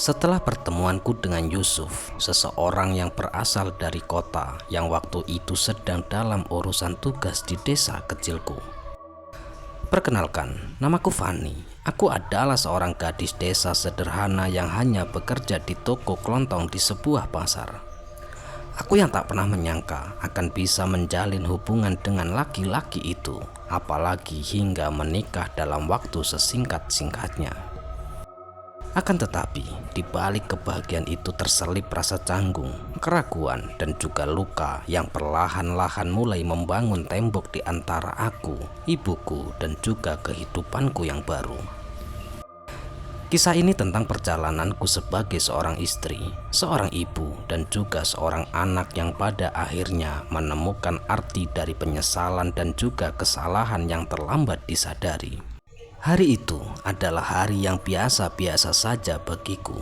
Setelah pertemuanku dengan Yusuf, seseorang yang berasal dari kota yang waktu itu sedang dalam urusan tugas di desa kecilku. Perkenalkan, namaku Fani. Aku adalah seorang gadis desa sederhana yang hanya bekerja di toko kelontong di sebuah pasar. Aku yang tak pernah menyangka akan bisa menjalin hubungan dengan laki-laki itu, apalagi hingga menikah dalam waktu sesingkat-singkatnya. Akan tetapi, di balik kebahagiaan itu terselip rasa canggung, keraguan, dan juga luka yang perlahan-lahan mulai membangun tembok di antara aku, ibuku, dan juga kehidupanku yang baru. Kisah ini tentang perjalananku sebagai seorang istri, seorang ibu, dan juga seorang anak yang pada akhirnya menemukan arti dari penyesalan dan juga kesalahan yang terlambat disadari. Hari itu adalah hari yang biasa-biasa saja bagiku.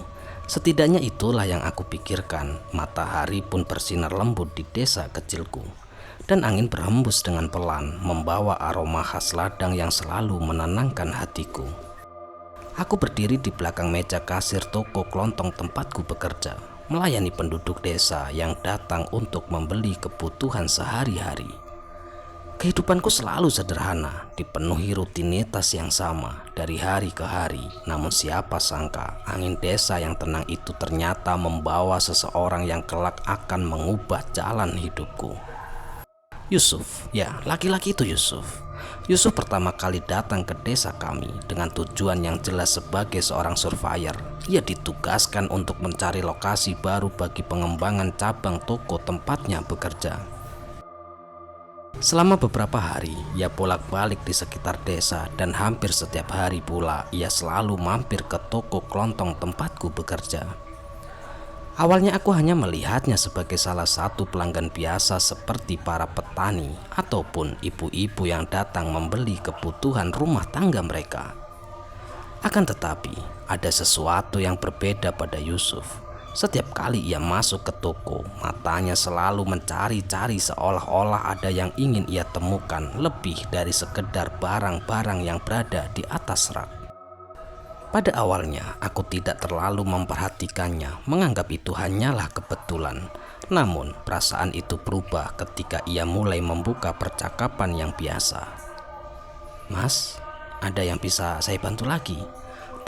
Setidaknya itulah yang aku pikirkan. Matahari pun bersinar lembut di desa kecilku, dan angin berhembus dengan pelan, membawa aroma khas ladang yang selalu menenangkan hatiku. Aku berdiri di belakang meja kasir toko kelontong tempatku bekerja, melayani penduduk desa yang datang untuk membeli kebutuhan sehari-hari. Kehidupanku selalu sederhana, dipenuhi rutinitas yang sama dari hari ke hari. Namun siapa sangka angin desa yang tenang itu ternyata membawa seseorang yang kelak akan mengubah jalan hidupku. Yusuf, ya, laki-laki itu Yusuf. Yusuf pertama kali datang ke desa kami dengan tujuan yang jelas sebagai seorang surveyor. Ia ditugaskan untuk mencari lokasi baru bagi pengembangan cabang toko tempatnya bekerja. Selama beberapa hari, ia bolak-balik di sekitar desa dan hampir setiap hari pula ia selalu mampir ke toko kelontong tempatku bekerja. Awalnya aku hanya melihatnya sebagai salah satu pelanggan biasa seperti para petani ataupun ibu-ibu yang datang membeli kebutuhan rumah tangga mereka. Akan tetapi, ada sesuatu yang berbeda pada Yusuf. Setiap kali ia masuk ke toko, matanya selalu mencari-cari seolah-olah ada yang ingin ia temukan lebih dari sekedar barang-barang yang berada di atas rak. Pada awalnya, aku tidak terlalu memperhatikannya, menganggap itu hanyalah kebetulan. Namun, perasaan itu berubah ketika ia mulai membuka percakapan yang biasa. "Mas, ada yang bisa saya bantu lagi?"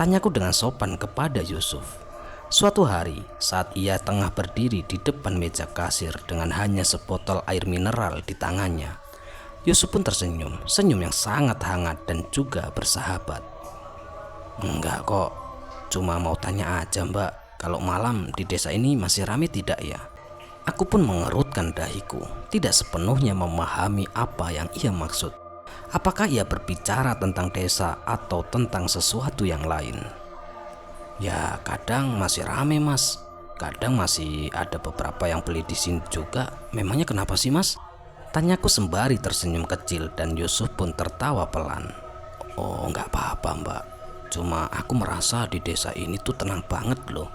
tanyaku dengan sopan kepada Yusuf. Suatu hari, saat ia tengah berdiri di depan meja kasir dengan hanya sebotol air mineral di tangannya, Yusuf pun tersenyum, senyum yang sangat hangat dan juga bersahabat. "Enggak kok, cuma mau tanya aja mbak, kalau malam di desa ini masih ramai tidak ya?" Aku pun mengerutkan dahiku, tidak sepenuhnya memahami apa yang ia maksud. Apakah ia berbicara tentang desa atau tentang sesuatu yang lain? "Ya kadang masih rame mas, kadang masih ada beberapa yang beli di sini juga. Memangnya kenapa sih mas?" tanyaku sembari tersenyum kecil dan Yusuf pun tertawa pelan. "Oh nggak apa-apa mbak, cuma aku merasa di desa ini tuh tenang banget loh.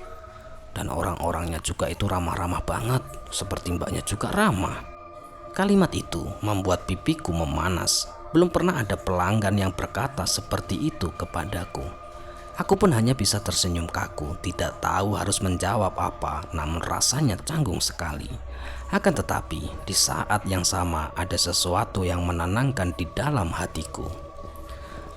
Dan orang-orangnya juga itu ramah-ramah banget, seperti mbaknya juga ramah." Kalimat itu membuat pipiku memanas. Belum pernah ada pelanggan yang berkata seperti itu kepadaku. Aku pun hanya bisa tersenyum kaku, tidak tahu harus menjawab apa, namun rasanya canggung sekali. Akan tetapi, di saat yang sama ada sesuatu yang menenangkan di dalam hatiku.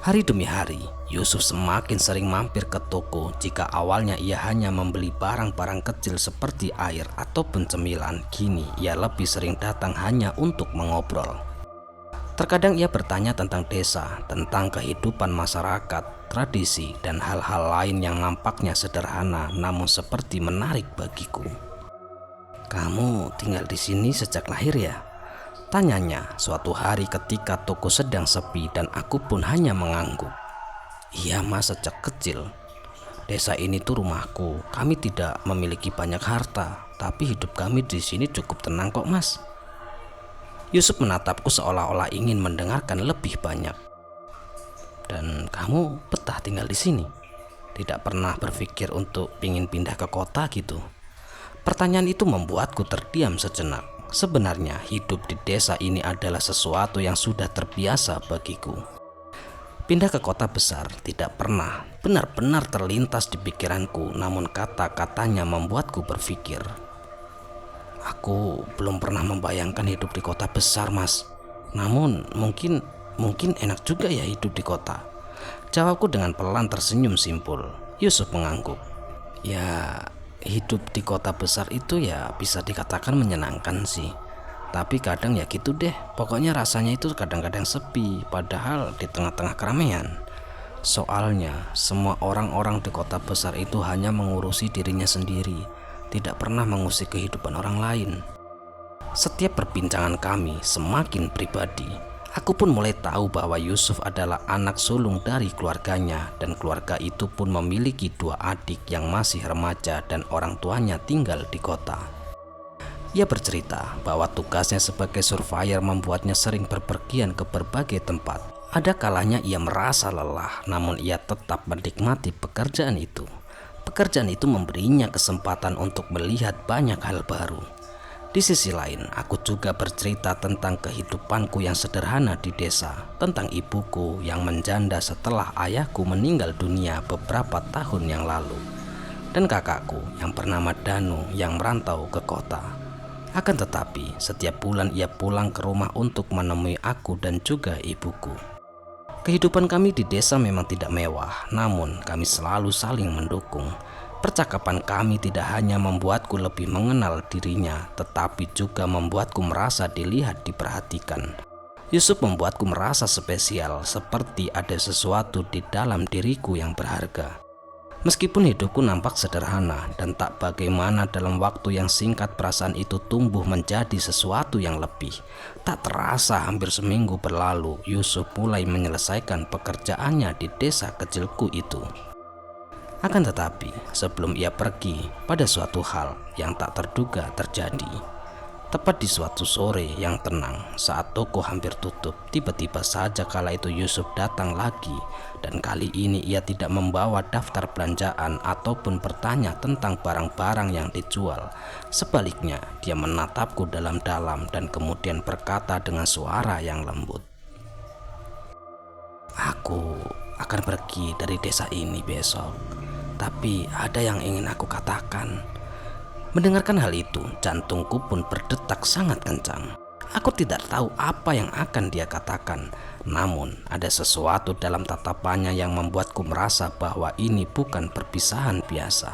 Hari demi hari, Yusuf semakin sering mampir ke toko. Jika awalnya ia hanya membeli barang-barang kecil seperti air ataupun cemilan, kini ia lebih sering datang hanya untuk mengobrol. Terkadang ia bertanya tentang desa, tentang kehidupan masyarakat, tradisi, dan hal-hal lain yang nampaknya sederhana namun seperti menarik bagiku. "Kamu tinggal di sini sejak lahir ya?" tanyanya suatu hari ketika toko sedang sepi dan aku pun hanya mengangguk. "Iya mas, sejak kecil. Desa ini tuh rumahku. Kami tidak memiliki banyak harta, tapi hidup kami di sini cukup tenang kok mas." Yusuf menatapku seolah-olah ingin mendengarkan lebih banyak. "Dan kamu betah tinggal di sini? Tidak pernah berpikir untuk ingin pindah ke kota gitu?" Pertanyaan itu membuatku terdiam sejenak. Sebenarnya hidup di desa ini adalah sesuatu yang sudah terbiasa bagiku. Pindah ke kota besar tidak pernah benar-benar terlintas di pikiranku, namun kata-katanya membuatku berpikir. Aku belum pernah membayangkan hidup di kota besar, Mas. Namun mungkin enak juga ya hidup di kota. Jawabku dengan pelan tersenyum simpul. Yusuf mengangguk. Ya, hidup di kota besar itu ya bisa dikatakan menyenangkan sih. Tapi kadang ya gitu deh, pokoknya rasanya itu kadang-kadang sepi, padahal di tengah-tengah keramaian. Soalnya, semua orang-orang di kota besar itu hanya mengurusi dirinya sendiri, tidak pernah mengusik kehidupan orang lain. Setiap perbincangan kami semakin pribadi. Aku pun mulai tahu bahwa Yusuf adalah anak sulung dari keluarganya, dan keluarga itu pun memiliki 2 adik yang masih remaja dan orang tuanya tinggal di kota. Ia bercerita bahwa tugasnya sebagai surveyor membuatnya sering berpergian ke berbagai tempat. Ada kalanya ia merasa lelah, namun ia tetap menikmati pekerjaan itu. Pekerjaan itu memberinya kesempatan untuk melihat banyak hal baru. Di sisi lain, aku juga bercerita tentang kehidupanku yang sederhana di desa, tentang ibuku yang menjanda setelah ayahku meninggal dunia beberapa tahun yang lalu, dan kakakku yang bernama Danu yang merantau ke kota. Akan tetapi, setiap bulan ia pulang ke rumah untuk menemui aku dan juga ibuku. Kehidupan kami di desa memang tidak mewah, namun kami selalu saling mendukung. Percakapan kami tidak hanya membuatku lebih mengenal dirinya, tetapi juga membuatku merasa dilihat, diperhatikan. Yusuf membuatku merasa spesial, seperti ada sesuatu di dalam diriku yang berharga. Meskipun hidupku nampak sederhana dan tak bagaimana, dalam waktu yang singkat perasaan itu tumbuh menjadi sesuatu yang lebih. Tak terasa hampir seminggu berlalu, Yusuf mulai menyelesaikan pekerjaannya di desa kecilku itu. Akan tetapi, sebelum ia pergi, pada suatu hal yang tak terduga terjadi. Tepat di suatu sore yang tenang, saat toko hampir tutup, tiba-tiba saja kala itu Yusuf datang lagi, dan kali ini ia tidak membawa daftar belanjaan ataupun bertanya tentang barang-barang yang dijual. Sebaliknya, dia menatapku dalam-dalam dan kemudian berkata dengan suara yang lembut, "Aku akan pergi dari desa ini besok, tapi ada yang ingin aku katakan." Mendengarkan hal itu, jantungku pun berdetak sangat kencang. Aku tidak tahu apa yang akan dia katakan, namun ada sesuatu dalam tatapannya yang membuatku merasa bahwa ini bukan perpisahan biasa.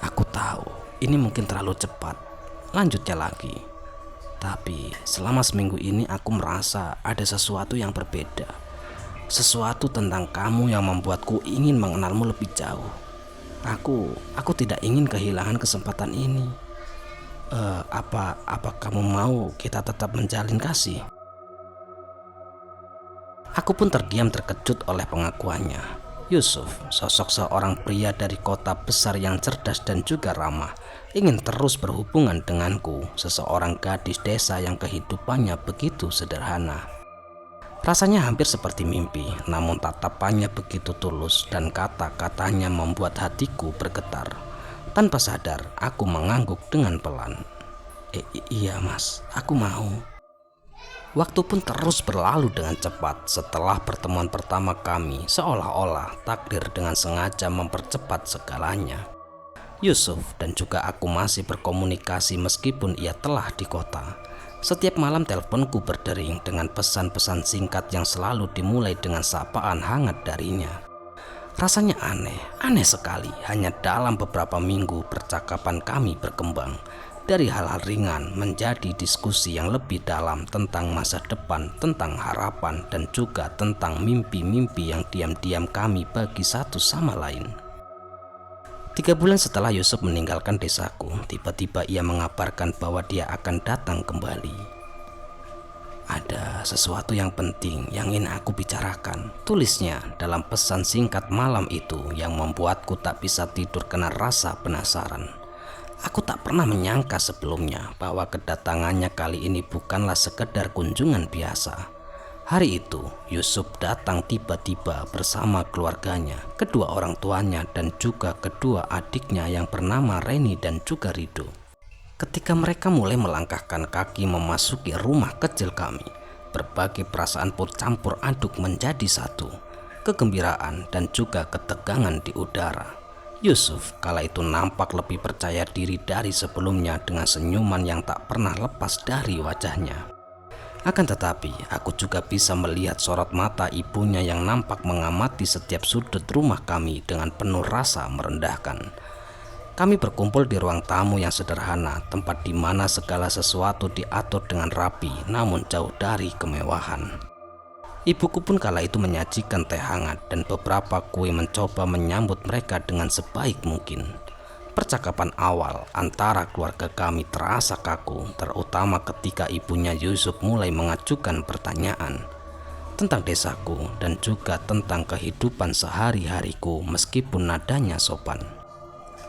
"Aku tahu ini mungkin terlalu cepat," lanjutnya lagi. "Tapi selama seminggu ini aku merasa ada sesuatu yang berbeda. Sesuatu tentang kamu yang membuatku ingin mengenalmu lebih jauh. Aku tidak ingin kehilangan kesempatan ini. Apa kamu mau kita tetap menjalin kasih?" Aku pun terdiam terkejut oleh pengakuannya. Yusuf, sosok seorang pria dari kota besar yang cerdas dan juga ramah, ingin terus berhubungan denganku, seseorang gadis desa yang kehidupannya begitu sederhana. Rasanya hampir seperti mimpi, namun tatapannya begitu tulus dan kata-katanya membuat hatiku bergetar. Tanpa sadar, aku mengangguk dengan pelan. Iya mas, aku mau." Waktu pun terus berlalu dengan cepat. Setelah pertemuan pertama kami, seolah-olah takdir dengan sengaja mempercepat segalanya. Yusuf dan juga aku masih berkomunikasi meskipun ia telah di kota. Setiap malam teleponku berdering dengan pesan-pesan singkat yang selalu dimulai dengan sapaan hangat darinya. Rasanya aneh sekali. Hanya dalam beberapa minggu percakapan kami berkembang. Dari hal-hal ringan menjadi diskusi yang lebih dalam tentang masa depan, tentang harapan, dan juga tentang mimpi-mimpi yang diam-diam kami bagi satu sama lain. 3 bulan setelah Yusuf meninggalkan desaku, tiba-tiba ia mengabarkan bahwa dia akan datang kembali. "Ada sesuatu yang penting yang ingin aku bicarakan," tulisnya dalam pesan singkat malam itu yang membuatku tak bisa tidur karena rasa penasaran. Aku tak pernah menyangka sebelumnya bahwa kedatangannya kali ini bukanlah sekedar kunjungan biasa. Hari itu, Yusuf datang tiba-tiba bersama keluarganya, kedua orang tuanya dan juga kedua adiknya yang bernama Reni dan juga Rido. Ketika mereka mulai melangkahkan kaki memasuki rumah kecil kami, berbagai perasaan pun campur aduk menjadi satu. Kegembiraan dan juga ketegangan di udara. Yusuf kala itu nampak lebih percaya diri dari sebelumnya dengan senyuman yang tak pernah lepas dari wajahnya. Akan tetapi aku juga bisa melihat sorot mata ibunya yang nampak mengamati setiap sudut rumah kami dengan penuh rasa merendahkan. Kami berkumpul di ruang tamu yang sederhana, tempat di mana segala sesuatu diatur dengan rapi namun jauh dari kemewahan. Ibuku pun kala itu menyajikan teh hangat dan beberapa kue mencoba menyambut mereka dengan sebaik mungkin. Percakapan awal antara keluarga kami terasa kaku, terutama ketika ibunya Yusuf mulai mengajukan pertanyaan tentang desaku dan juga tentang kehidupan sehari-hariku meskipun nadanya sopan.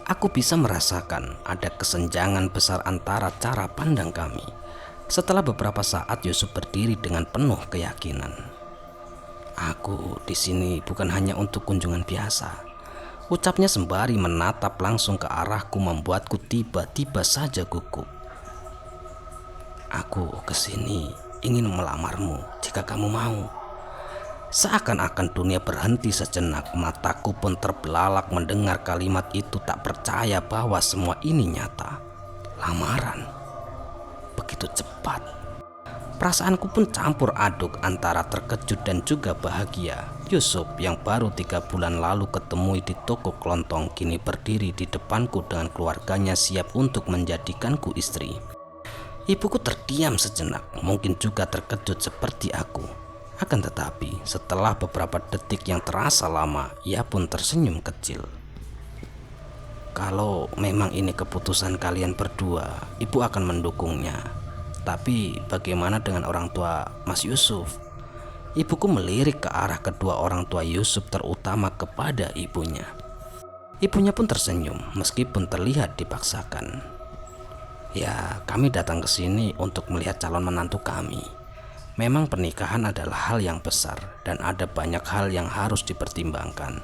Aku bisa merasakan ada kesenjangan besar antara cara pandang kami. Setelah beberapa saat Yusuf berdiri dengan penuh keyakinan. "Aku di sini bukan hanya untuk kunjungan biasa," ucapnya sembari menatap langsung ke arahku membuatku tiba-tiba saja gugup. "Aku kesini ingin melamarmu jika kamu mau." Seakan-akan dunia berhenti sejenak, mataku pun terbelalak mendengar kalimat itu, tak percaya bahwa semua ini nyata. Lamaran? Begitu cepat. Perasaanku pun campur aduk antara terkejut dan juga bahagia. Yusuf yang baru 3 bulan lalu ketemui di toko kelontong kini berdiri di depanku dengan keluarganya siap untuk menjadikanku istri. Ibuku terdiam sejenak, mungkin juga terkejut seperti aku. Akan tetapi setelah beberapa detik yang terasa lama, ia pun tersenyum kecil. "Kalau memang ini keputusan kalian berdua, ibu akan mendukungnya. Tapi bagaimana dengan orang tua Mas Yusuf?" Ibuku melirik ke arah kedua orang tua Yusuf, terutama kepada ibunya. Ibunya pun tersenyum meskipun terlihat dipaksakan. "Ya, kami datang ke sini untuk melihat calon menantu kami. Memang pernikahan adalah hal yang besar dan ada banyak hal yang harus dipertimbangkan.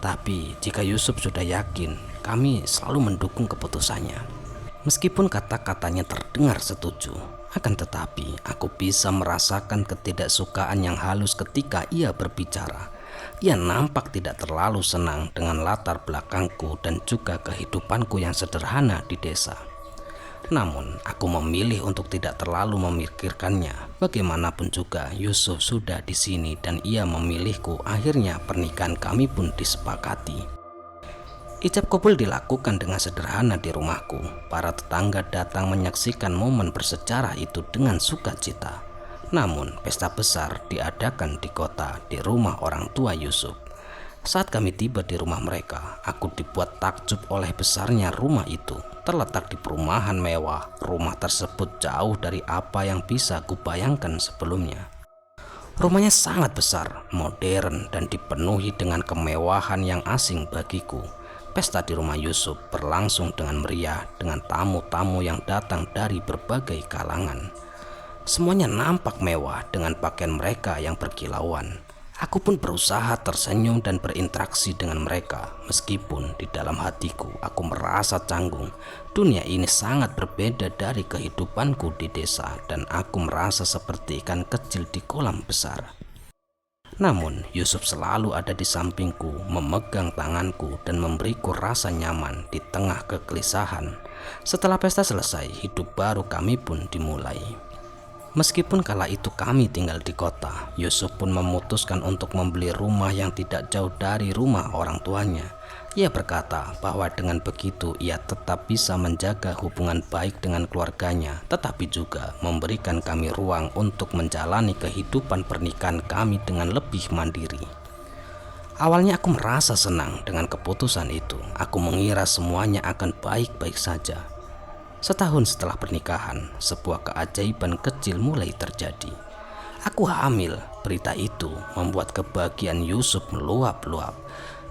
Tapi jika Yusuf sudah yakin, kami selalu mendukung keputusannya." Meskipun kata-katanya terdengar setuju, akan tetapi aku bisa merasakan ketidaksukaan yang halus ketika ia berbicara. Ia nampak tidak terlalu senang dengan latar belakangku dan juga kehidupanku yang sederhana di desa. Namun aku memilih untuk tidak terlalu memikirkannya. Bagaimanapun juga Yusuf sudah di sini dan ia memilihku. Akhirnya pernikahan kami pun disepakati. Ijab kabul dilakukan dengan sederhana di rumahku. Para tetangga datang menyaksikan momen bersejarah itu dengan sukacita. Namun pesta besar diadakan di kota, di rumah orang tua Yusuf. Saat kami tiba di rumah mereka, aku dibuat takjub oleh besarnya rumah itu. Terletak di perumahan mewah, rumah tersebut jauh dari apa yang bisa kubayangkan sebelumnya. Rumahnya sangat besar, modern, dan dipenuhi dengan kemewahan yang asing bagiku. Pesta di rumah Yusuf berlangsung dengan meriah dengan tamu-tamu yang datang dari berbagai kalangan. Semuanya nampak mewah dengan pakaian mereka yang berkilauan. Aku pun berusaha tersenyum dan berinteraksi dengan mereka. Meskipun di dalam hatiku aku merasa canggung. Dunia ini sangat berbeda dari kehidupanku di desa dan aku merasa seperti ikan kecil di kolam besar. Namun Yusuf selalu ada di sampingku, memegang tanganku dan memberiku rasa nyaman di tengah kegelisahan. Setelah pesta selesai, hidup baru kami pun dimulai. Meskipun kala itu kami tinggal di kota, Yusuf pun memutuskan untuk membeli rumah yang tidak jauh dari rumah orang tuanya. Ia berkata bahwa dengan begitu ia tetap bisa menjaga hubungan baik dengan keluarganya, tetapi juga memberikan kami ruang untuk menjalani kehidupan pernikahan kami dengan lebih mandiri. Awalnya aku merasa senang dengan keputusan itu. Aku mengira semuanya akan baik-baik saja. Setahun setelah pernikahan, sebuah keajaiban kecil mulai terjadi. Aku hamil. Berita itu membuat kebahagiaan Yusuf meluap-luap.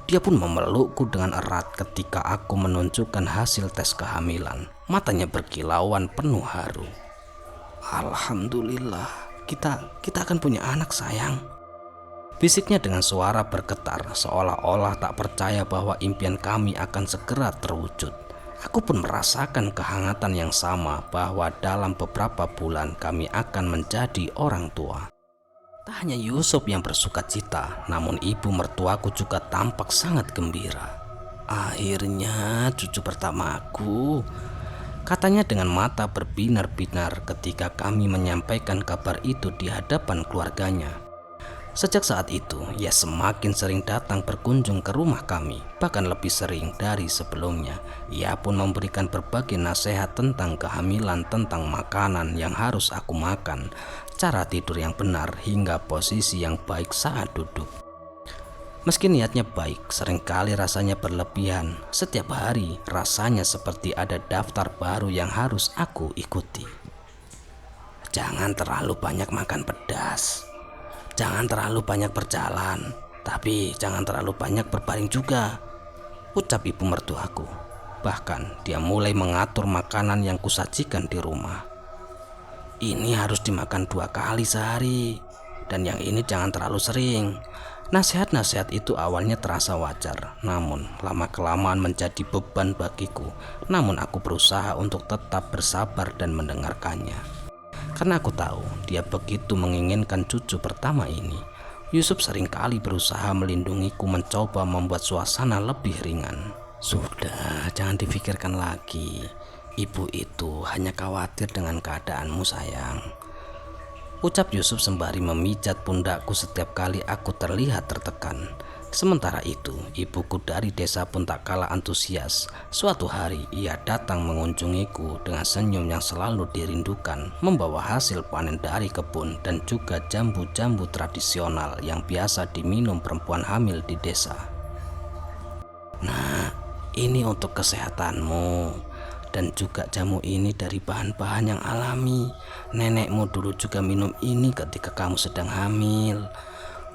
Dia pun memelukku dengan erat ketika aku menunjukkan hasil tes kehamilan. Matanya berkilauan penuh haru. "Alhamdulillah, kita akan punya anak, sayang," bisiknya dengan suara bergetar, seolah-olah tak percaya bahwa impian kami akan segera terwujud. Aku pun merasakan kehangatan yang sama bahwa dalam beberapa bulan kami akan menjadi orang tua. Tak hanya Yusuf yang bersuka cita, namun ibu mertuaku juga tampak sangat gembira. Akhirnya cucu pertamaku, katanya dengan mata berbinar-binar ketika kami menyampaikan kabar itu di hadapan keluarganya. Sejak saat itu, ia semakin sering datang berkunjung ke rumah kami, bahkan lebih sering dari sebelumnya. Ia pun memberikan berbagai nasihat tentang kehamilan, tentang makanan yang harus aku makan, cara tidur yang benar, hingga posisi yang baik saat duduk. Meski niatnya baik, seringkali rasanya berlebihan. Setiap hari, rasanya seperti ada daftar baru yang harus aku ikuti. Jangan terlalu banyak makan pedas. Jangan terlalu banyak berjalan, tapi jangan terlalu banyak berbaring juga, ucap ibu mertuaku. Bahkan dia mulai mengatur makanan yang kusajikan di rumah. Ini harus dimakan 2 kali sehari, dan yang ini jangan terlalu sering. Nasihat-nasihat itu awalnya terasa wajar, namun lama-kelamaan menjadi beban bagiku. Namun aku berusaha untuk tetap bersabar dan mendengarkannya. Karena aku tahu dia begitu menginginkan cucu pertama ini. Yusuf seringkali berusaha melindungiku, mencoba membuat suasana lebih ringan. Sudah, jangan difikirkan lagi. Ibu itu hanya khawatir dengan keadaanmu, sayang, ucap Yusuf sembari memijat pundakku setiap kali aku terlihat tertekan. Sementara itu, ibuku dari desa pun tak kalah antusias. Suatu hari ia datang mengunjungiku dengan senyum yang selalu dirindukan, membawa hasil panen dari kebun dan juga jambu-jambu tradisional yang biasa diminum perempuan hamil di desa. Nah, ini untuk kesehatanmu, dan juga jamu ini dari bahan-bahan yang alami. Nenekmu dulu juga minum ini ketika kamu sedang hamil,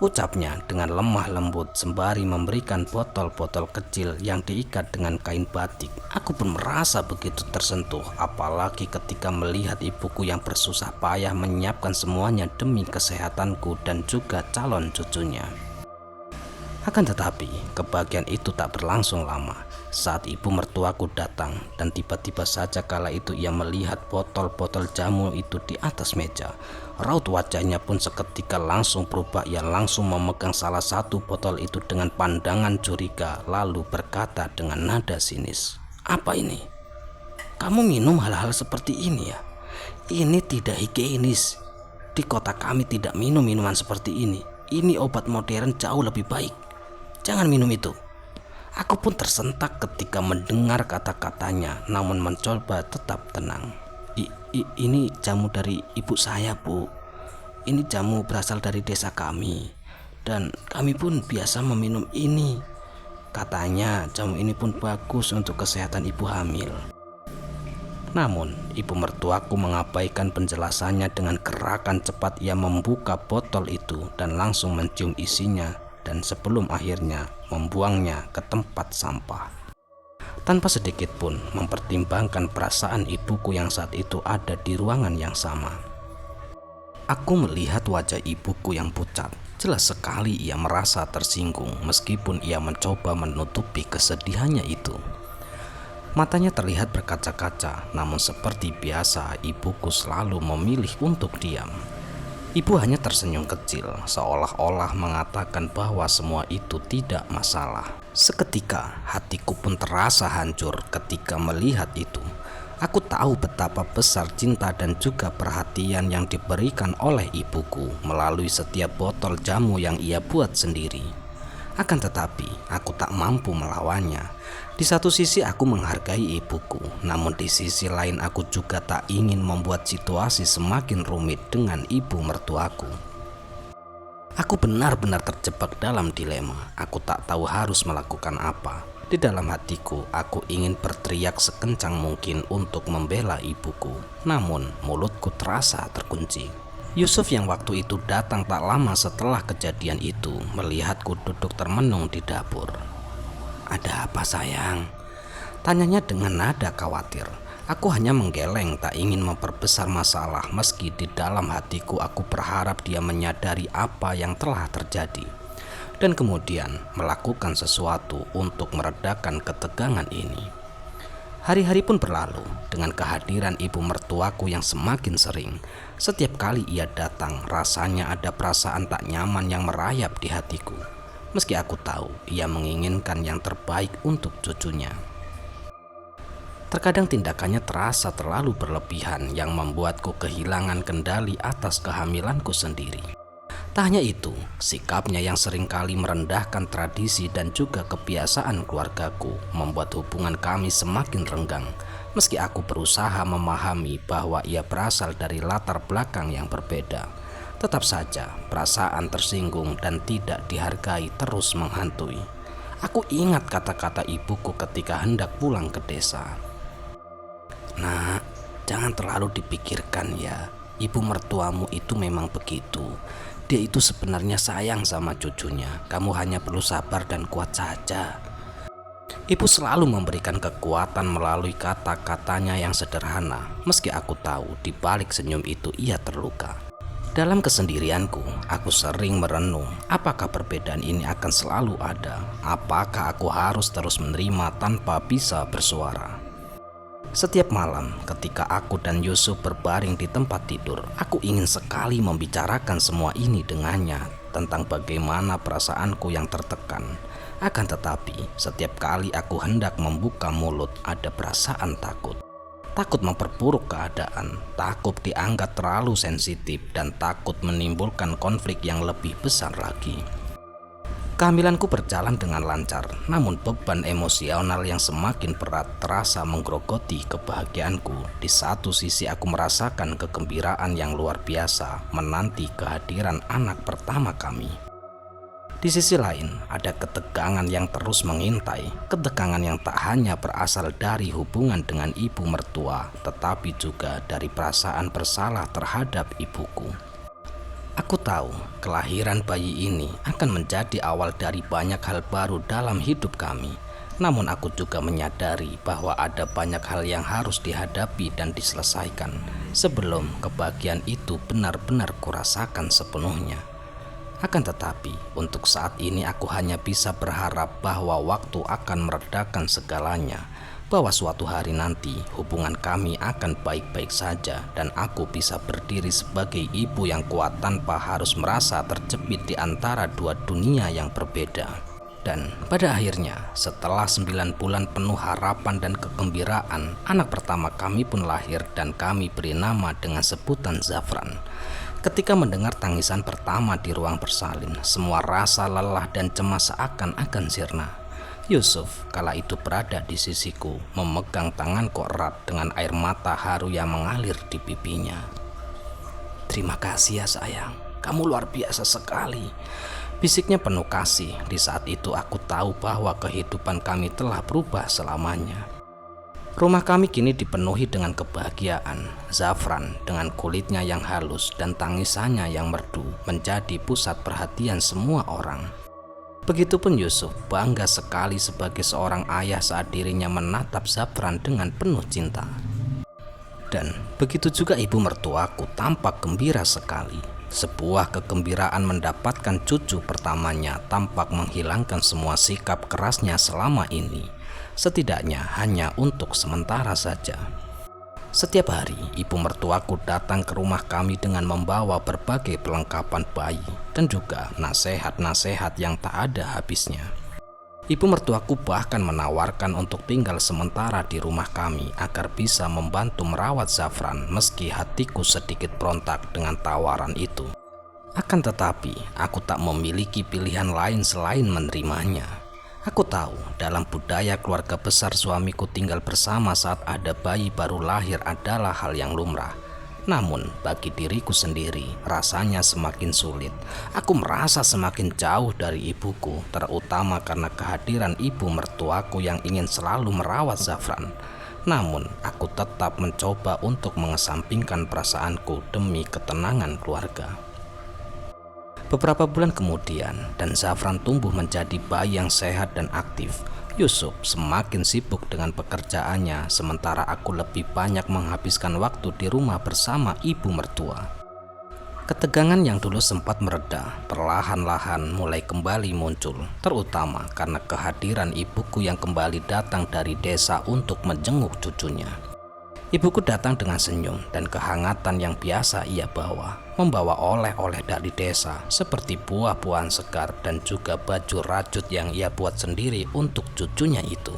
ucapnya dengan lemah lembut sembari memberikan botol-botol kecil yang diikat dengan kain batik. Aku pun merasa begitu tersentuh, apalagi ketika melihat ibuku yang bersusah payah menyiapkan semuanya demi kesehatanku dan juga calon cucunya. Akan tetapi, kebahagiaan itu tak berlangsung lama. Saat ibu mertuaku datang dan tiba-tiba saja kala itu ia melihat botol-botol jamu itu di atas meja, raut wajahnya pun seketika langsung berubah. Ia langsung memegang salah satu botol itu dengan pandangan curiga, lalu berkata dengan nada sinis, "Apa ini? Kamu minum hal-hal seperti ini ya? Ini tidak higienis. Di kota kami tidak minum minuman seperti ini. Ini obat modern jauh lebih baik. Jangan minum itu." Aku pun tersentak ketika mendengar kata-katanya, namun mencoba tetap tenang. Ini jamu dari ibu saya, Bu. Ini jamu berasal dari desa kami, dan kami pun biasa meminum ini. Katanya jamu ini pun bagus untuk kesehatan ibu hamil. Namun, ibu mertuaku mengabaikan penjelasannya. Dengan gerakan cepat ia membuka botol itu dan langsung mencium isinya, dan sebelum akhirnya membuangnya ke tempat sampah. Tanpa sedikit pun mempertimbangkan perasaan ibuku yang saat itu ada di ruangan yang sama. Aku melihat wajah ibuku yang pucat. Jelas sekali ia merasa tersinggung meskipun ia mencoba menutupi kesedihannya itu. Matanya terlihat berkaca-kaca, namun seperti biasa ibuku selalu memilih untuk diam. Ibu hanya tersenyum kecil, seolah-olah mengatakan bahwa semua itu tidak masalah. Seketika hatiku pun terasa hancur ketika melihat itu. Aku tahu betapa besar cinta dan juga perhatian yang diberikan oleh ibuku melalui setiap botol jamu yang ia buat sendiri. Akan tetapi, aku tak mampu melawannya. Di satu sisi aku menghargai ibuku, namun di sisi lain aku juga tak ingin membuat situasi semakin rumit dengan ibu mertuaku. Aku benar-benar terjebak dalam dilema. Aku tak tahu harus melakukan apa. Di dalam hatiku, aku ingin berteriak sekencang mungkin untuk membela ibuku, namun mulutku terasa terkunci. Yusuf yang waktu itu datang tak lama setelah kejadian itu melihatku duduk termenung di dapur. "Ada apa, sayang?" tanyanya dengan nada khawatir. Aku hanya menggeleng, tak ingin memperbesar masalah, meski di dalam hatiku aku berharap dia menyadari apa yang telah terjadi dan kemudian melakukan sesuatu untuk meredakan ketegangan ini. Hari-hari pun berlalu dengan kehadiran ibu mertuaku yang semakin sering. Setiap kali ia datang, rasanya ada perasaan tak nyaman yang merayap di hatiku. Meski aku tahu ia menginginkan yang terbaik untuk cucunya. Terkadang tindakannya terasa terlalu berlebihan yang membuatku kehilangan kendali atas kehamilanku sendiri. Tak hanya itu, sikapnya yang seringkali merendahkan tradisi dan juga kebiasaan keluargaku membuat hubungan kami semakin renggang. Meski aku berusaha memahami bahwa ia berasal dari latar belakang yang berbeda, tetap saja perasaan tersinggung dan tidak dihargai terus menghantui. Aku ingat kata-kata ibuku ketika hendak pulang ke desa. "Nak, jangan terlalu dipikirkan ya. Ibu mertuamu itu memang begitu. Dia itu sebenarnya sayang sama cucunya. Kamu hanya perlu sabar dan kuat saja." Ibu selalu memberikan kekuatan melalui kata-katanya yang sederhana. Meski aku tahu di balik senyum itu ia terluka. Dalam kesendirianku, aku sering merenung, apakah perbedaan ini akan selalu ada? Apakah aku harus terus menerima tanpa bisa bersuara? Setiap malam ketika aku dan Yusuf berbaring di tempat tidur, aku ingin sekali membicarakan semua ini dengannya tentang bagaimana perasaanku yang tertekan. Akan tetapi, setiap kali aku hendak membuka mulut, ada perasaan takut. Takut memperburuk keadaan, takut dianggap terlalu sensitif, dan takut menimbulkan konflik yang lebih besar lagi. Kehamilanku berjalan dengan lancar, namun beban emosional yang semakin berat terasa menggerogoti kebahagiaanku. Di satu sisi aku merasakan kegembiraan yang luar biasa menanti kehadiran anak pertama kami. Di sisi lain, ada ketegangan yang terus mengintai, ketegangan yang tak hanya berasal dari hubungan dengan ibu mertua, tetapi juga dari perasaan bersalah terhadap ibuku. Aku tahu kelahiran bayi ini akan menjadi awal dari banyak hal baru dalam hidup kami. Namun aku juga menyadari bahwa ada banyak hal yang harus dihadapi dan diselesaikan sebelum kebahagiaan itu benar-benar kurasakan sepenuhnya. Akan tetapi, untuk saat ini aku hanya bisa berharap bahwa waktu akan meredakan segalanya, bahwa suatu hari nanti hubungan kami akan baik-baik saja dan aku bisa berdiri sebagai ibu yang kuat tanpa harus merasa terjepit di antara dua dunia yang berbeda. Dan pada akhirnya, setelah 9 bulan penuh harapan dan kegembiraan, anak pertama kami pun lahir dan kami beri nama dengan sebutan Zafran. Ketika mendengar tangisan pertama di ruang bersalin, semua rasa lelah dan cemas seakan-akan sirna. Yusuf kala itu berada di sisiku, memegang tanganku erat dengan air mata haru yang mengalir di pipinya. "Terima kasih ya sayang, kamu luar biasa sekali," bisiknya penuh kasih. Di saat itu aku tahu bahwa kehidupan kami telah berubah selamanya. Rumah kami kini dipenuhi dengan kebahagiaan. Zafran dengan kulitnya yang halus dan tangisannya yang merdu menjadi pusat perhatian semua orang. Begitupun Yusuf bangga sekali sebagai seorang ayah saat dirinya menatap Zafran dengan penuh cinta. Dan begitu juga ibu mertuaku tampak gembira sekali. Sebuah kegembiraan mendapatkan cucu pertamanya tampak menghilangkan semua sikap kerasnya selama ini. Setidaknya hanya untuk sementara saja. Setiap hari ibu mertuaku datang ke rumah kami dengan membawa berbagai perlengkapan bayi dan juga nasihat-nasihat yang tak ada habisnya. Ibu mertuaku bahkan menawarkan untuk tinggal sementara di rumah kami agar bisa membantu merawat Zafran, meski hatiku sedikit berontak dengan tawaran itu. Akan tetapi aku tak memiliki pilihan lain selain menerimanya. Aku tahu dalam budaya keluarga besar suamiku tinggal bersama saat ada bayi baru lahir adalah hal yang lumrah. Namun bagi diriku sendiri rasanya semakin sulit. Aku merasa semakin jauh dari ibuku, terutama karena kehadiran ibu mertuaku yang ingin selalu merawat Zafran. Namun aku tetap mencoba untuk mengesampingkan perasaanku demi ketenangan keluarga. Beberapa bulan kemudian, dan Zafran tumbuh menjadi bayi yang sehat dan aktif. Yusuf semakin sibuk dengan pekerjaannya, sementara aku lebih banyak menghabiskan waktu di rumah bersama ibu mertua. Ketegangan yang dulu sempat mereda perlahan-lahan mulai kembali muncul, terutama karena kehadiran ibuku yang kembali datang dari desa untuk menjenguk cucunya. Ibuku datang dengan senyum dan kehangatan yang biasa ia bawa, membawa oleh-oleh dari desa seperti buah-buahan segar dan juga baju rajut yang ia buat sendiri untuk cucunya itu.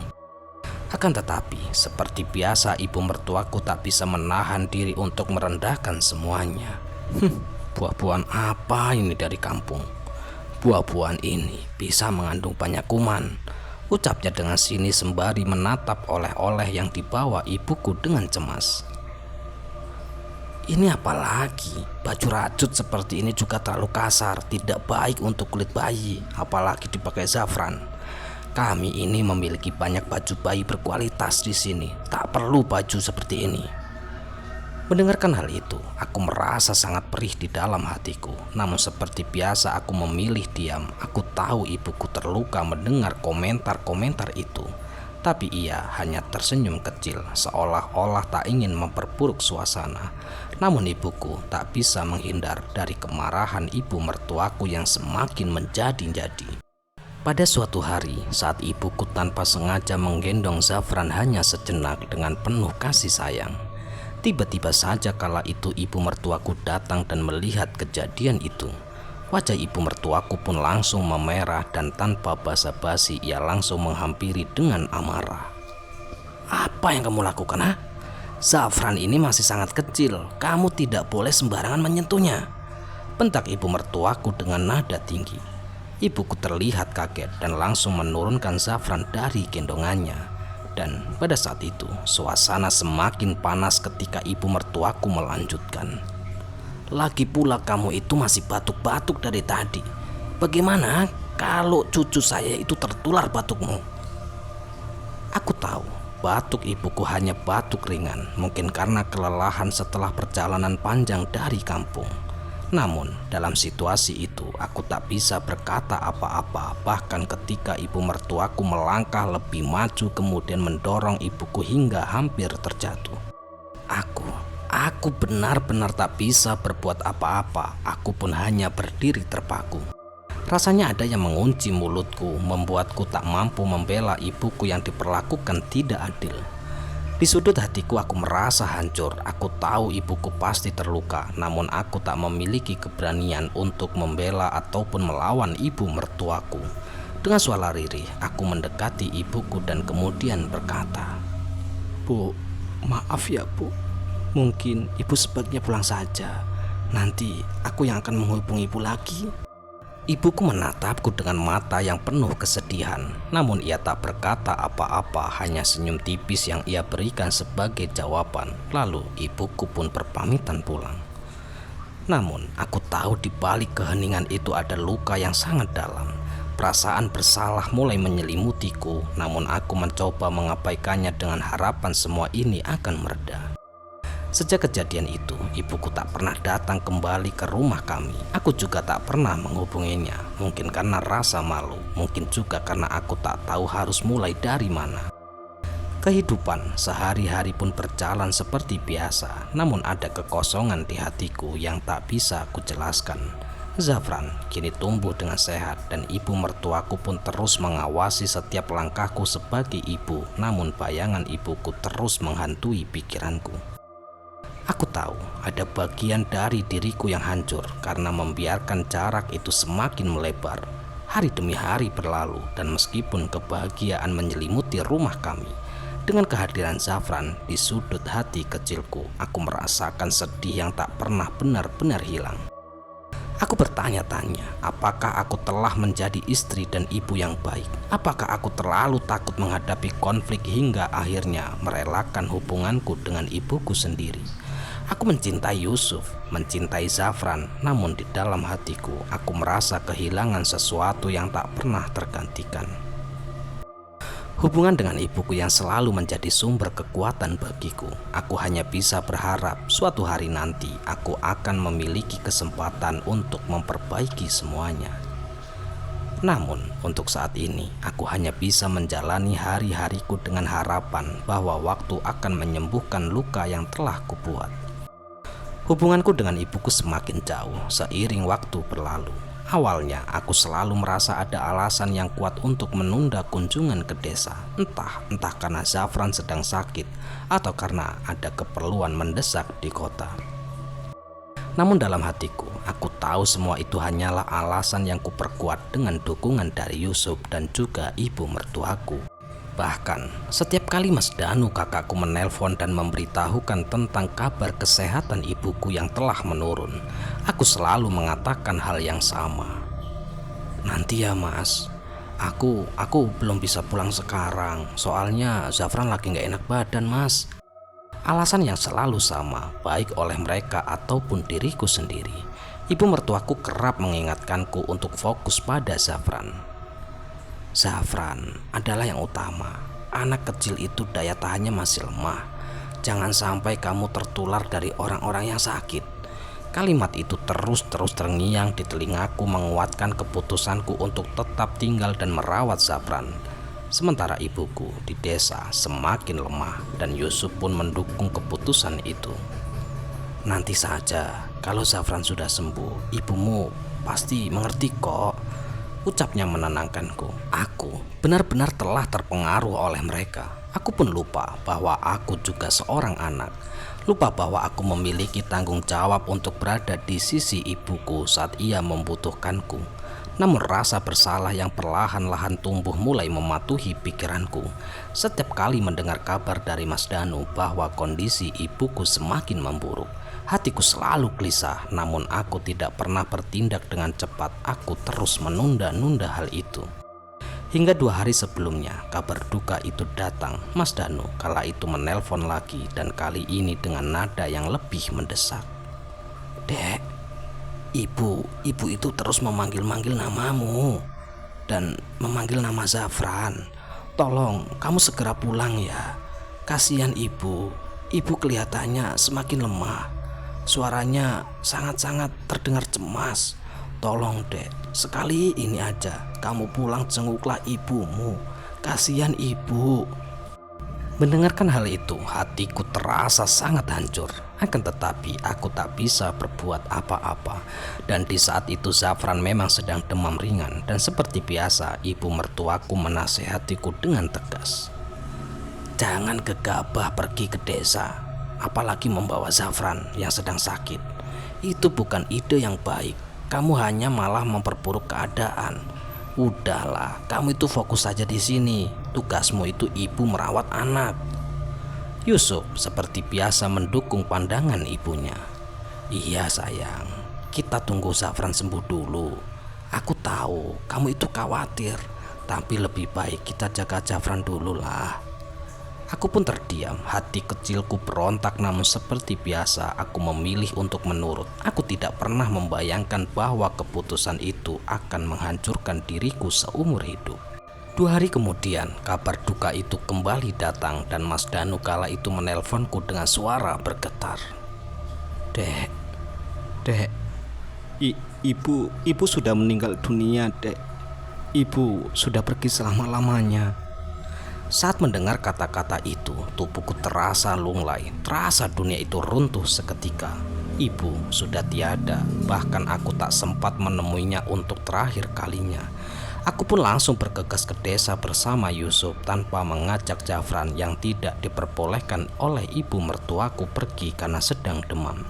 Akan tetapi, seperti biasa ibu mertuaku tak bisa menahan diri untuk merendahkan semuanya. Buah-buahan apa ini dari kampung? Buah-buahan ini bisa mengandung banyak kuman, ucapnya dengan sinis sembari menatap oleh-oleh yang dibawa ibuku dengan cemas. Ini apalagi, baju rajut seperti ini juga terlalu kasar, tidak baik untuk kulit bayi, apalagi dipakai zafran. Kami ini memiliki banyak baju bayi berkualitas di sini, tak perlu baju seperti ini. Mendengarkan hal itu, aku merasa sangat perih di dalam hatiku. Namun seperti biasa aku memilih diam. Aku tahu ibuku terluka mendengar komentar-komentar itu. Tapi ia hanya tersenyum kecil, seolah-olah tak ingin memperburuk suasana. Namun ibuku tak bisa menghindar dari kemarahan ibu mertuaku yang semakin menjadi-jadi. Pada suatu hari, saat ibuku tanpa sengaja menggendong Zafran hanya sejenak dengan penuh kasih sayang, tiba-tiba saja kala itu ibu mertuaku datang dan melihat kejadian itu. Wajah ibu mertuaku pun langsung memerah dan tanpa basa-basi ia langsung menghampiri dengan amarah. "Apa yang kamu lakukan, ha? Zafran ini masih sangat kecil, kamu tidak boleh sembarangan menyentuhnya," bentak ibu mertuaku dengan nada tinggi. Ibuku terlihat kaget dan langsung menurunkan Zafran dari gendongannya. Dan pada saat itu, suasana semakin panas ketika ibu mertuaku melanjutkan. "Lagi pula kamu itu masih batuk-batuk dari tadi. Bagaimana kalau cucu saya itu tertular batukmu?" Aku tahu batuk ibuku hanya batuk ringan, mungkin karena kelelahan setelah perjalanan panjang dari kampung. Namun dalam situasi itu aku tak bisa berkata apa-apa. Bahkan ketika ibu mertuaku melangkah lebih maju kemudian mendorong ibuku hingga hampir terjatuh. Aku benar-benar tak bisa berbuat apa-apa. Aku pun hanya berdiri terpaku. Rasanya ada yang mengunci mulutku, membuatku tak mampu membela ibuku yang diperlakukan tidak adil. Di sudut hatiku aku merasa hancur. Aku tahu ibuku pasti terluka, namun aku tak memiliki keberanian untuk membela ataupun melawan ibu mertuaku. Dengan suara lirih, aku mendekati ibuku dan kemudian berkata, "Bu, maaf ya Bu. Mungkin ibu sebaiknya pulang saja. Nanti aku yang akan menghubungi ibu lagi." Ibuku menatapku dengan mata yang penuh kesedihan. Namun ia tak berkata apa-apa, hanya senyum tipis yang ia berikan sebagai jawaban. Lalu ibuku pun berpamitan pulang. Namun aku tahu di balik keheningan itu ada luka yang sangat dalam. Perasaan bersalah mulai menyelimutiku, namun aku mencoba mengabaikannya dengan harapan semua ini akan mereda. Sejak kejadian itu, ibuku tak pernah datang kembali ke rumah kami. Aku juga tak pernah menghubunginya, mungkin karena rasa malu, mungkin juga karena aku tak tahu harus mulai dari mana. Kehidupan sehari-hari pun berjalan seperti biasa, namun ada kekosongan di hatiku yang tak bisa aku jelaskan. Zafran kini tumbuh dengan sehat dan ibu mertuaku pun terus mengawasi setiap langkahku sebagai ibu, namun bayangan ibuku terus menghantui pikiranku. Aku tahu ada bagian dari diriku yang hancur karena membiarkan jarak itu semakin melebar. Hari demi hari berlalu dan meskipun kebahagiaan menyelimuti rumah kami, dengan kehadiran Zafran di sudut hati kecilku, aku merasakan sedih yang tak pernah benar-benar hilang. Aku bertanya-tanya, apakah aku telah menjadi istri dan ibu yang baik? Apakah aku terlalu takut menghadapi konflik hingga akhirnya merelakan hubunganku dengan ibuku sendiri? Aku mencintai Yusuf, mencintai Zafran, namun di dalam hatiku aku merasa kehilangan sesuatu yang tak pernah tergantikan. Hubungan dengan ibuku yang selalu menjadi sumber kekuatan bagiku. Aku hanya bisa berharap suatu hari nanti aku akan memiliki kesempatan untuk memperbaiki semuanya. Namun untuk saat ini aku hanya bisa menjalani hari-hariku dengan harapan bahwa waktu akan menyembuhkan luka yang telah kubuat. Hubunganku dengan ibuku semakin jauh seiring waktu berlalu. Awalnya aku selalu merasa ada alasan yang kuat untuk menunda kunjungan ke desa. Entah karena Zafran sedang sakit atau karena ada keperluan mendesak di kota. Namun dalam hatiku, aku tahu semua itu hanyalah alasan yang kuperkuat dengan dukungan dari Yusuf dan juga ibu mertuaku. Bahkan, setiap kali Mas Danu kakakku menelpon dan memberitahukan tentang kabar kesehatan ibuku yang telah menurun, aku selalu mengatakan hal yang sama. Nanti ya Mas, aku belum bisa pulang sekarang, soalnya Zafran lagi gak enak badan Mas. Alasan yang selalu sama, baik oleh mereka ataupun diriku sendiri. Ibu mertuaku kerap mengingatkanku untuk fokus pada Zafran. Zafran adalah yang utama. Anak kecil itu daya tahannya masih lemah. Jangan sampai kamu tertular dari orang-orang yang sakit. Kalimat itu terus terngiang di telingaku, menguatkan keputusanku untuk tetap tinggal dan merawat Zafran. Sementara ibuku di desa semakin lemah dan Yusuf pun mendukung keputusan itu. Nanti saja, kalau Zafran sudah sembuh, ibumu pasti mengerti kok, ucapnya menenangkanku. Aku benar-benar telah terpengaruh oleh mereka. Aku pun lupa bahwa aku juga seorang anak. Lupa bahwa aku memiliki tanggung jawab untuk berada di sisi ibuku saat ia membutuhkanku. Namun rasa bersalah yang perlahan-lahan tumbuh mulai mematuhi pikiranku. Setiap kali mendengar kabar dari Mas Danu bahwa kondisi ibuku semakin memburuk, hatiku selalu gelisah. Namun aku tidak pernah bertindak dengan cepat. Aku terus menunda-nunda hal itu. Hingga 2 hari sebelumnya kabar duka itu datang. Mas Danu kala itu menelpon lagi, dan kali ini dengan nada yang lebih mendesak. Dek, Ibu itu terus memanggil-manggil namamu dan memanggil nama Zafran. Tolong kamu segera pulang ya. Kasihan ibu kelihatannya semakin lemah. Suaranya sangat-sangat terdengar cemas. Tolong dek, sekali ini aja kamu pulang jenguklah ibumu. Kasihan ibu. Mendengarkan hal itu, hatiku terasa sangat hancur. Akan tetapi aku tak bisa berbuat apa-apa. Dan di saat itu Zafran memang sedang demam ringan. Dan seperti biasa, ibu mertuaku menasehatiku dengan tegas. Jangan gegabah pergi ke desa, apalagi membawa Zafran yang sedang sakit. Itu bukan ide yang baik. Kamu hanya malah memperburuk keadaan. Udahlah, kamu itu fokus saja di sini. Tugasmu itu ibu merawat anak. Yusuf seperti biasa mendukung pandangan ibunya. Iya sayang, kita tunggu Zafran sembuh dulu. Aku tahu kamu itu khawatir, tapi lebih baik kita jaga Zafran dulu lah. Aku pun terdiam, hati kecilku berontak, namun seperti biasa aku memilih untuk menurut. Aku tidak pernah membayangkan bahwa keputusan itu akan menghancurkan diriku seumur hidup. 2 hari kemudian kabar duka itu kembali datang, dan Mas Danu kala itu menelponku dengan suara bergetar. Dek, ibu sudah meninggal dunia dek. Ibu sudah pergi selama-lamanya. Saat mendengar kata-kata itu, tubuhku terasa lunglai, terasa dunia itu runtuh seketika. Ibu sudah tiada, bahkan aku tak sempat menemuinya untuk terakhir kalinya. Aku pun langsung bergegas ke desa bersama Yusuf tanpa mengajak Zafran yang tidak diperbolehkan oleh ibu mertuaku pergi karena sedang demam.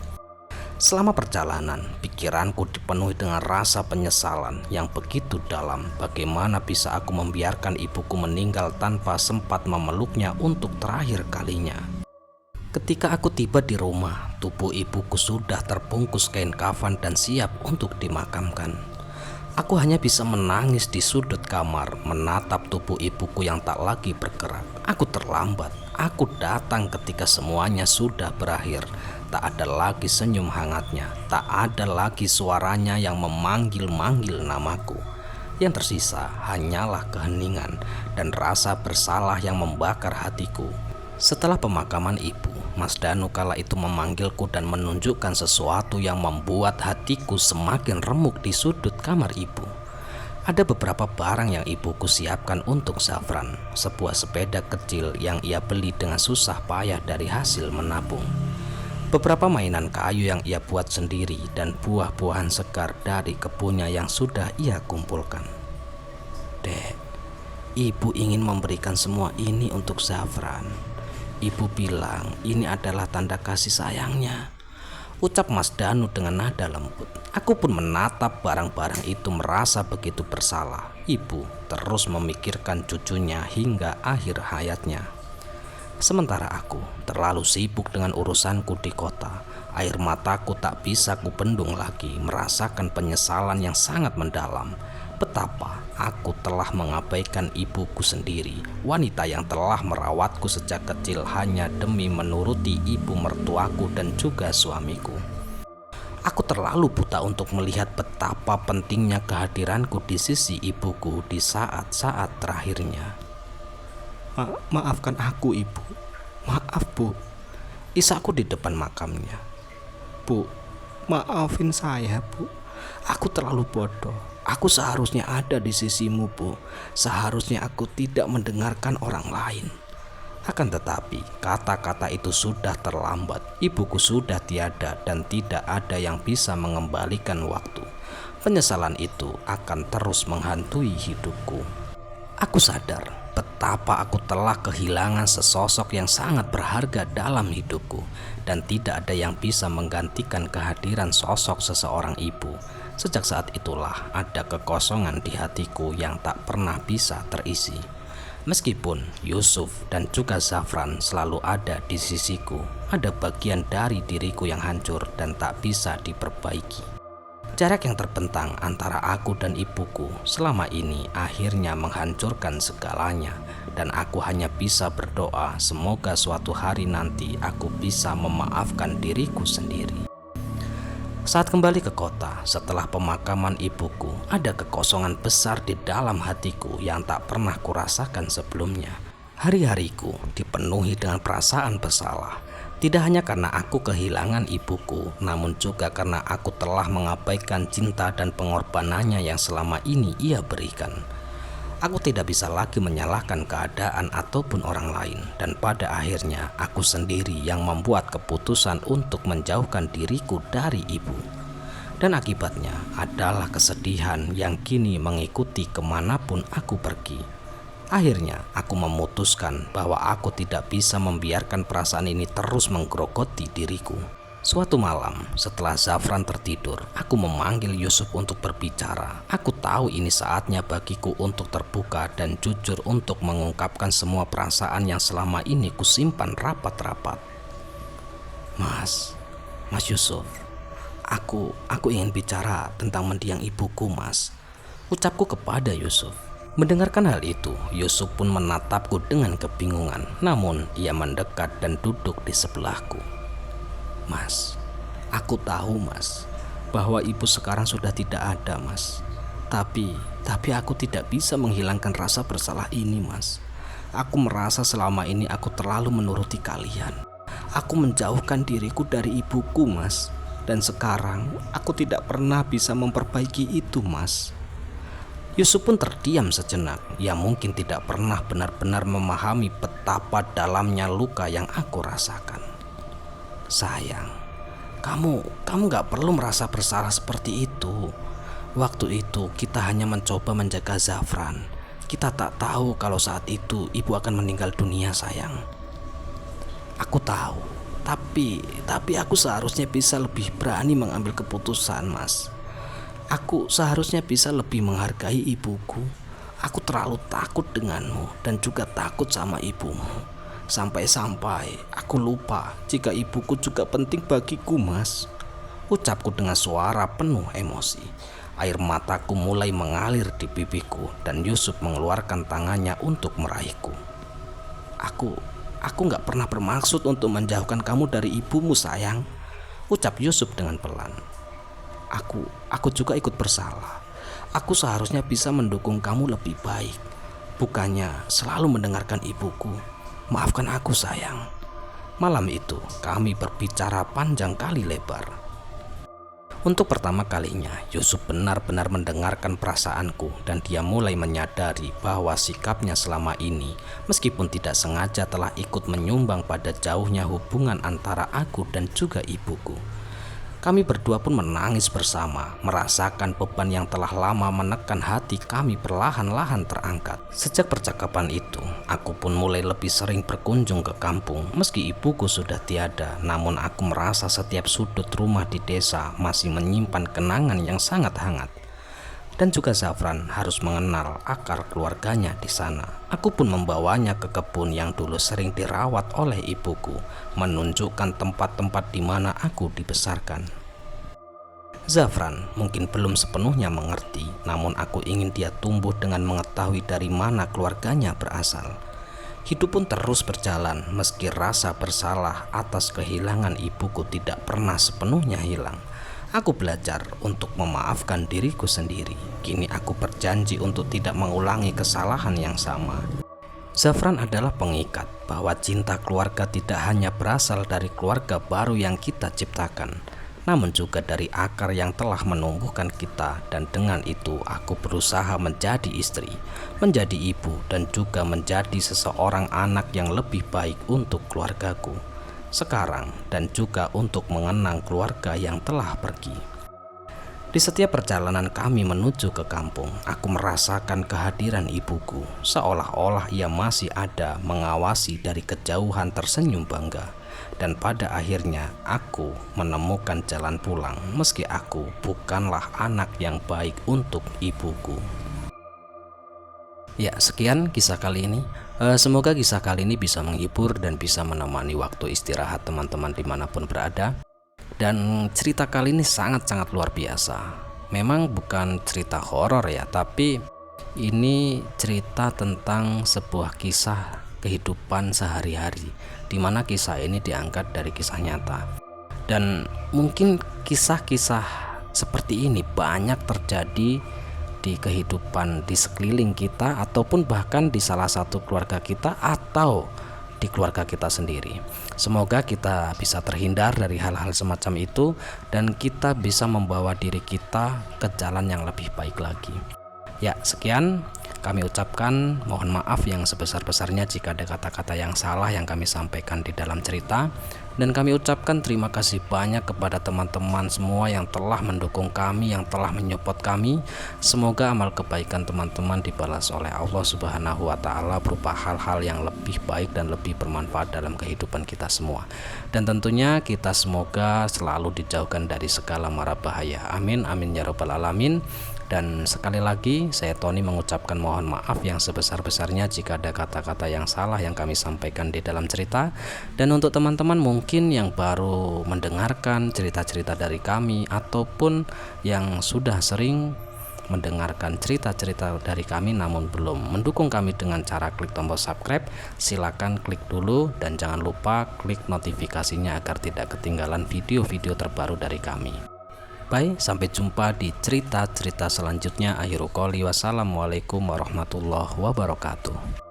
Selama perjalanan, pikiranku dipenuhi dengan rasa penyesalan yang begitu dalam. Bagaimana bisa aku membiarkan ibuku meninggal tanpa sempat memeluknya untuk terakhir kalinya? Ketika aku tiba di rumah, tubuh ibuku sudah terbungkus kain kafan dan siap untuk dimakamkan. Aku hanya bisa menangis di sudut kamar, menatap tubuh ibuku yang tak lagi bergerak. Aku terlambat. Aku datang ketika semuanya sudah berakhir. Tak ada lagi senyum hangatnya, tak ada lagi suaranya yang memanggil-manggil namaku. Yang tersisa hanyalah keheningan dan rasa bersalah yang membakar hatiku. Setelah pemakaman ibu, Mas Danu kala itu memanggilku dan menunjukkan sesuatu yang membuat hatiku semakin remuk di sudut kamar ibu. Ada beberapa barang yang ibuku siapkan untuk Zafran, sebuah sepeda kecil yang ia beli dengan susah payah dari hasil menabung. beberapa mainan kayu yang ia buat sendiri, dan buah-buahan segar dari kebunnya yang sudah ia kumpulkan. "Dek, ibu ingin memberikan semua ini untuk Zafran. Ibu bilang ini adalah tanda kasih sayangnya," ucap Mas Danu dengan nada lembut. Aku pun menatap barang-barang itu merasa begitu bersalah. Ibu terus memikirkan cucunya hingga akhir hayatnya. Sementara aku terlalu sibuk dengan urusanku di kota. Air mataku tak bisa kubendung lagi, merasakan penyesalan yang sangat mendalam. Betapa aku telah mengabaikan ibuku sendiri, wanita yang telah merawatku sejak kecil hanya demi menuruti ibu mertuaku dan juga suamiku. Aku terlalu buta untuk melihat betapa pentingnya kehadiranku di sisi ibuku di saat-saat terakhirnya. Maafkan aku, Ibu. Maaf, Bu. Isakku di depan makamnya. "Bu, maafin saya, Bu. Aku terlalu bodoh. Aku seharusnya ada di sisimu, Bu. Seharusnya aku tidak mendengarkan orang lain." Akan tetapi, kata-kata itu sudah terlambat. Ibuku sudah tiada dan tidak ada yang bisa mengembalikan waktu. Penyesalan itu akan terus menghantui hidupku. Aku sadar betapa aku telah kehilangan sesosok yang sangat berharga dalam hidupku, dan tidak ada yang bisa menggantikan kehadiran sosok seseorang ibu. Sejak saat itulah ada kekosongan di hatiku yang tak pernah bisa terisi. Meskipun Yusuf dan juga Zafran selalu ada di sisiku, ada bagian dari diriku yang hancur dan tak bisa diperbaiki. Jarak yang terbentang antara aku dan ibuku selama ini akhirnya menghancurkan segalanya, dan aku hanya bisa berdoa semoga suatu hari nanti aku bisa memaafkan diriku sendiri. Saat kembali ke kota setelah pemakaman ibuku, ada kekosongan besar di dalam hatiku yang tak pernah kurasakan sebelumnya. Hari-hariku dipenuhi dengan perasaan bersalah, tidak hanya karena aku kehilangan ibuku, namun juga karena aku telah mengabaikan cinta dan pengorbanannya yang selama ini ia berikan. Aku tidak bisa lagi menyalahkan keadaan ataupun orang lain, dan pada akhirnya aku sendiri yang membuat keputusan untuk menjauhkan diriku dari ibu. Dan akibatnya adalah kesedihan yang kini mengikuti kemanapun aku pergi. Akhirnya aku memutuskan bahwa aku tidak bisa membiarkan perasaan ini terus menggerogoti diriku. Suatu malam setelah Zafran tertidur, aku memanggil Yusuf untuk berbicara. Aku tahu ini saatnya bagiku untuk terbuka dan jujur untuk mengungkapkan semua perasaan yang selama ini kusimpan rapat-rapat. Mas Yusuf, aku ingin bicara tentang mendiang ibuku, Mas, ucapku kepada Yusuf. Mendengarkan hal itu, Yusuf pun menatapku dengan kebingungan, namun ia mendekat dan duduk di sebelahku. "Mas, aku tahu, Mas, bahwa ibu sekarang sudah tidak ada, Mas. Tapi aku tidak bisa menghilangkan rasa bersalah ini, Mas. Aku merasa selama ini aku terlalu menuruti kalian. Aku menjauhkan diriku dari ibuku, Mas. Dan sekarang aku tidak pernah bisa memperbaiki itu, Mas." Yusuf pun terdiam sejenak. Ia mungkin tidak pernah benar-benar memahami betapa dalamnya luka yang aku rasakan. "Sayang, kamu gak perlu merasa bersalah seperti itu. Waktu itu kita hanya mencoba menjaga Zafran. Kita tak tahu kalau saat itu ibu akan meninggal dunia, sayang." "Aku tahu, tapi aku seharusnya bisa lebih berani mengambil keputusan, Mas. Aku seharusnya bisa lebih menghargai ibuku. Aku terlalu takut denganmu dan juga takut sama ibumu. Sampai-sampai aku lupa jika ibuku juga penting bagiku, Mas," ucapku dengan suara penuh emosi. Air mataku mulai mengalir di pipiku dan Yusuf mengeluarkan tangannya untuk meraihku. Aku gak pernah bermaksud untuk menjauhkan kamu dari ibumu, sayang," ucap Yusuf dengan pelan. Aku juga ikut bersalah. Aku seharusnya bisa mendukung kamu lebih baik, bukannya selalu mendengarkan ibuku. Maafkan aku, sayang. Malam itu kami berbicara panjang kali lebar. Untuk pertama kalinya, Yusuf benar-benar mendengarkan perasaanku dan dia mulai menyadari bahwa sikapnya selama ini, meskipun tidak sengaja, telah ikut menyumbang pada jauhnya hubungan antara aku dan juga ibuku. Kami berdua pun menangis bersama, merasakan beban yang telah lama menekan hati kami perlahan-lahan terangkat. Sejak percakapan itu, aku pun mulai lebih sering berkunjung ke kampung. Meski ibuku sudah tiada, namun aku merasa setiap sudut rumah di desa masih menyimpan kenangan yang sangat hangat. Dan juga Zafran harus mengenal akar keluarganya di sana. Aku pun membawanya ke kebun yang dulu sering dirawat oleh ibuku, menunjukkan tempat-tempat di mana aku dibesarkan. Zafran mungkin belum sepenuhnya mengerti, namun aku ingin dia tumbuh dengan mengetahui dari mana keluarganya berasal. Hidup pun terus berjalan meski rasa bersalah atas kehilangan ibuku tidak pernah sepenuhnya hilang. Aku belajar untuk memaafkan diriku sendiri. Kini aku berjanji untuk tidak mengulangi kesalahan yang sama. Zafran adalah pengikat bahwa cinta keluarga tidak hanya berasal dari keluarga baru yang kita ciptakan, namun juga dari akar yang telah menumbuhkan kita. Dan dengan itu aku berusaha menjadi istri, menjadi ibu, dan juga menjadi seseorang anak yang lebih baik untuk keluargaku sekarang dan juga untuk mengenang keluarga yang telah pergi. Di setiap perjalanan kami menuju ke kampung, aku merasakan kehadiran ibuku, seolah-olah ia masih ada mengawasi dari kejauhan tersenyum bangga. Dan pada akhirnya aku menemukan jalan pulang meski aku bukanlah anak yang baik untuk ibuku. Ya, sekian kisah kali ini. Semoga kisah kali ini bisa menghibur dan bisa menemani waktu istirahat teman-teman dimanapun berada. Dan cerita kali ini sangat-sangat luar biasa. Memang bukan cerita horor ya, tapi ini cerita tentang sebuah kisah kehidupan sehari-hari, dimana kisah ini diangkat dari kisah nyata. Dan mungkin kisah-kisah seperti ini banyak terjadi di kehidupan di sekeliling kita, ataupun bahkan di salah satu keluarga kita atau di keluarga kita sendiri. Semoga kita bisa terhindar dari hal-hal semacam itu dan kita bisa membawa diri kita ke jalan yang lebih baik lagi. Ya, sekian kami ucapkan, mohon maaf yang sebesar-besarnya jika ada kata-kata yang salah yang kami sampaikan di dalam cerita. Dan kami ucapkan terima kasih banyak kepada teman-teman semua yang telah mendukung kami, yang telah menyupport kami. Semoga amal kebaikan teman-teman dibalas oleh Allah Subhanahu wa Ta'ala berupa hal-hal yang lebih baik dan lebih bermanfaat dalam kehidupan kita semua. Dan tentunya kita semoga selalu dijauhkan dari segala mara bahaya. Amin, amin ya rabbal alamin. Dan sekali lagi saya Tony mengucapkan mohon maaf yang sebesar-besarnya jika ada kata-kata yang salah yang kami sampaikan di dalam cerita. Dan untuk teman-teman mungkin yang baru mendengarkan cerita-cerita dari kami ataupun yang sudah sering mendengarkan cerita-cerita dari kami namun belum mendukung kami dengan cara klik tombol subscribe, silakan klik dulu dan jangan lupa klik notifikasinya agar tidak ketinggalan video-video terbaru dari kami. Bye, sampai jumpa di cerita-cerita selanjutnya. Akhirul qouli wassalamualaikum warahmatullahi wabarakatuh.